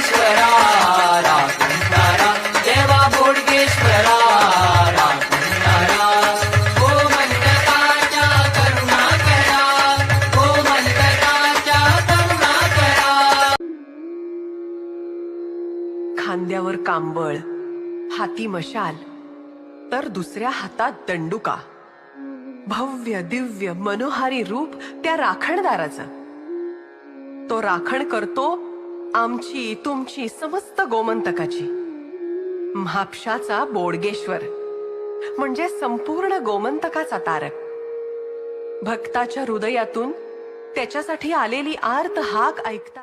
बोडगेश्वरा राखणारा, देवा बोडगेश्वरा राखणारा, गोमंतकाच्या करुणा करा, गोमंतकाच्या करुणा करा. खांद्यावर कांबळ, हाती मशाल, तर दुसऱ्या हातात दंडुका. भव्य दिव्य मनोहारी रूप त्या राखणदाराचं. तो राखण करतो आमची तुमची समस्त गोमंतकाची. म्हापशाचा बोडगेश्वर म्हणजे संपूर्ण गोमंतकाचा तारक. भक्ताच्या हृदयातून त्याच्यासाठी आलेली आर्त हाक ऐकता